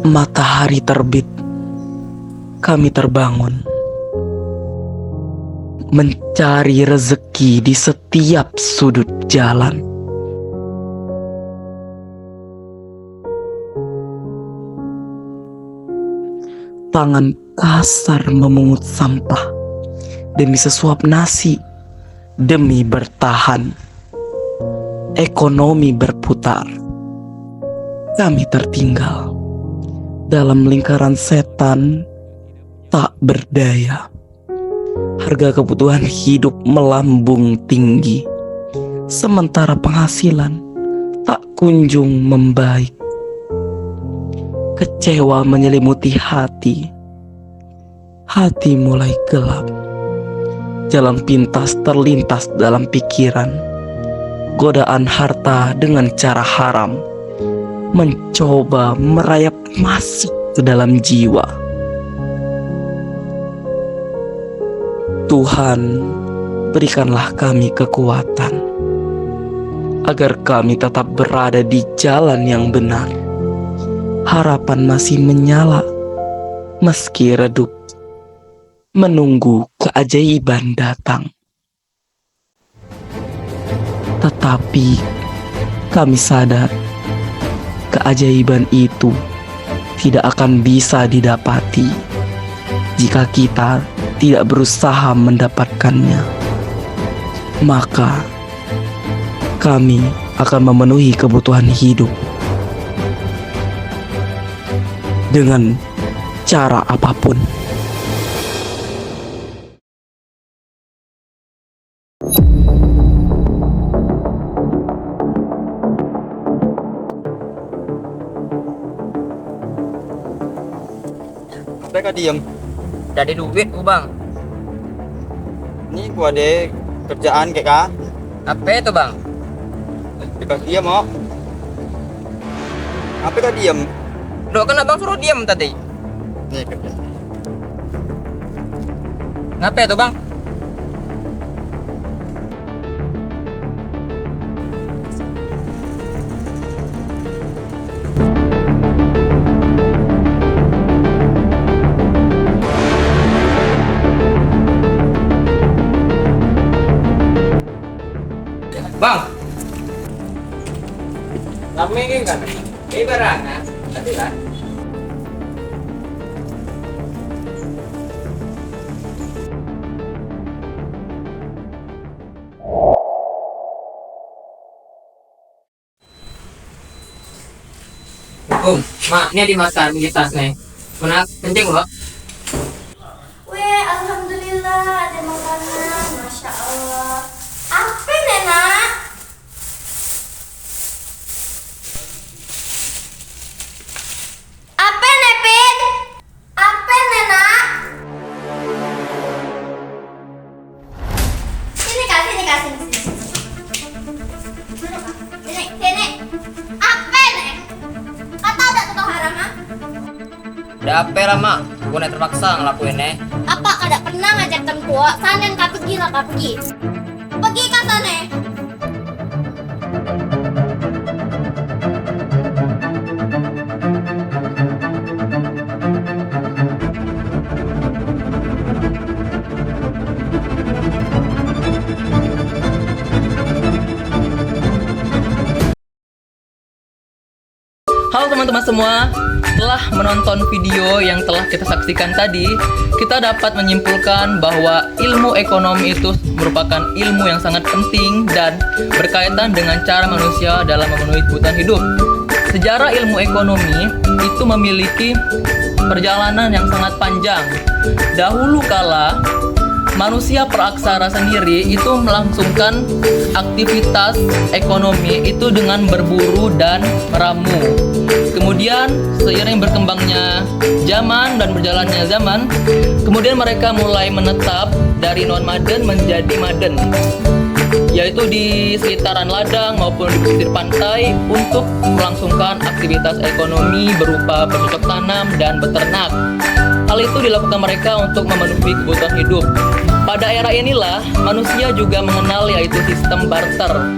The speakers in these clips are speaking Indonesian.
Matahari terbit, kami terbangun, mencari rezeki di setiap sudut jalan. Tangan kasar memungut sampah demi sesuap nasi, demi bertahan. Ekonomi berputar, kami tertinggal dalam lingkaran setan tak berdaya. Harga kebutuhan hidup melambung tinggi, sementara penghasilan tak kunjung membaik. Kecewa menyelimuti hati, hati mulai gelap. Jalan pintas terlintas dalam pikiran, godaan harta dengan cara haram mencoba merayap masuk ke dalam jiwa. Tuhan, berikanlah kami kekuatan agar kami tetap berada di jalan yang benar. Harapan masih menyala meski redup, menunggu keajaiban datang. Tetapi kami sadar keajaiban itu tidak akan bisa didapati jika kita tidak berusaha mendapatkannya. Maka kami akan memenuhi kebutuhan hidup dengan cara apapun. Mereka diem. Jadi duit ku bang. Ini gua ada kerjaan kayak kah? Apa itu bang? Mereka diem oh. Apa kah diem? Loh kan abang suruh diam tadi. Nih kerja. Ngapa itu bang? Bang, kami kan? Ini barangnya, tadi kan? Mak, ini dimakan di tas nih. Mana kencing loh? Weh, alhamdulillah ada makanan, masya Allah. Apa nenek? Apa nepin? Apa nenek? Sini kasih. Sini. Apa nek? Kata udah tuh haram ah? Udah apa lah mak? Gue terpaksa ngelakuin nih. Apa kada pernah ngajakkan kuah? Sanen kak pergi lah kak pergi. Pergi kak sana. Halo teman-teman semua, setelah menonton video yang telah kita saksikan tadi, kita dapat menyimpulkan bahwa ilmu ekonomi itu merupakan ilmu yang sangat penting dan berkaitan dengan cara manusia dalam memenuhi kebutuhan hidup. Sejarah ilmu ekonomi itu memiliki perjalanan yang sangat panjang. Dahulu kala, manusia praksara sendiri itu melangsungkan aktivitas ekonomi itu dengan berburu dan meramu. Kemudian seiring berkembangnya zaman dan berjalannya zaman, kemudian mereka mulai menetap dari nomaden menjadi maden, yaitu di sekitaran ladang maupun di pesisir pantai untuk melangsungkan aktivitas ekonomi berupa bercocok tanam dan beternak. Hal itu dilakukan mereka untuk memenuhi kebutuhan hidup. Pada era inilah manusia juga mengenal yaitu sistem barter,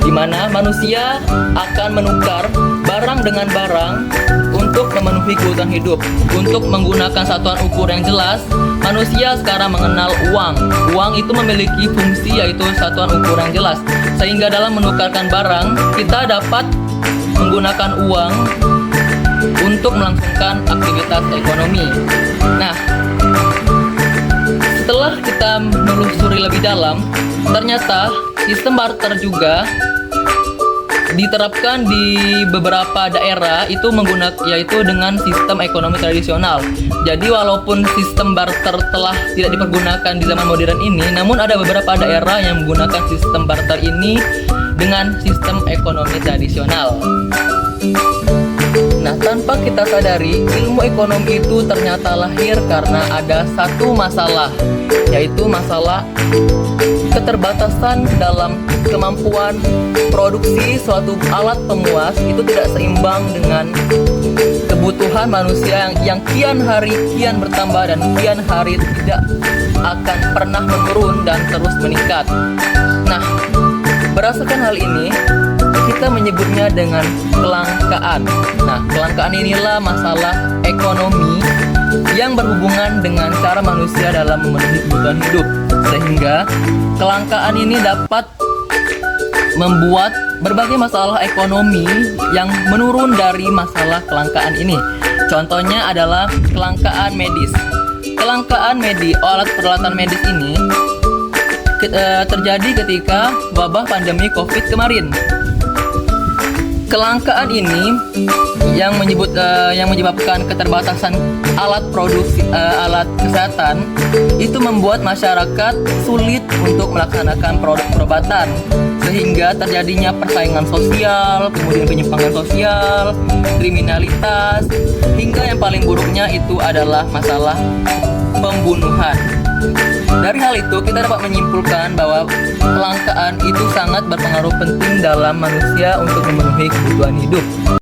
di mana manusia akan menukar barang dengan barang untuk memenuhi kebutuhan hidup. Untuk menggunakan satuan ukur yang jelas, manusia sekarang mengenal uang. Uang itu memiliki fungsi yaitu satuan ukur yang jelas. Sehingga dalam menukarkan barang, kita dapat menggunakan uang untuk melangsungkan aktivitas ekonomi. Nah, setelah kita menelusuri lebih dalam, ternyata sistem barter juga diterapkan di beberapa daerah itu yaitu dengan sistem ekonomi tradisional. Jadi walaupun sistem barter telah tidak dipergunakan di zaman modern ini, namun ada beberapa daerah yang menggunakan sistem barter ini dengan sistem ekonomi tradisional. Nah, tanpa kita sadari, ilmu ekonomi itu ternyata lahir karena ada satu masalah, yaitu masalah keterbatasan dalam kemampuan produksi suatu alat pemuas itu tidak seimbang dengan kebutuhan manusia yang kian hari kian bertambah dan kian hari tidak akan pernah menurun dan terus meningkat. Nah, berdasarkan hal ini, kita menyebutnya dengan kelangkaan. Nah, kelangkaan inilah masalah ekonomi yang berhubungan dengan cara manusia dalam memenuhi kebutuhan hidup. Sehingga kelangkaan ini dapat membuat berbagai masalah ekonomi yang menurun dari masalah kelangkaan ini. Contohnya adalah kelangkaan medis. Kelangkaan alat peralatan medis ini terjadi ketika wabah pandemi COVID kemarin. Kelangkaan ini yang menyebabkan keterbatasan alat produksi alat kesehatan itu membuat masyarakat sulit untuk melaksanakan produk perobatan, sehingga terjadinya persaingan sosial, kemudian penyimpangan sosial, kriminalitas, hingga yang paling buruknya itu adalah masalah pembunuhan. Dari hal itu, kita dapat menyimpulkan bahwa kelangkaan itu sangat berpengaruh penting dalam manusia untuk memenuhi kebutuhan hidup.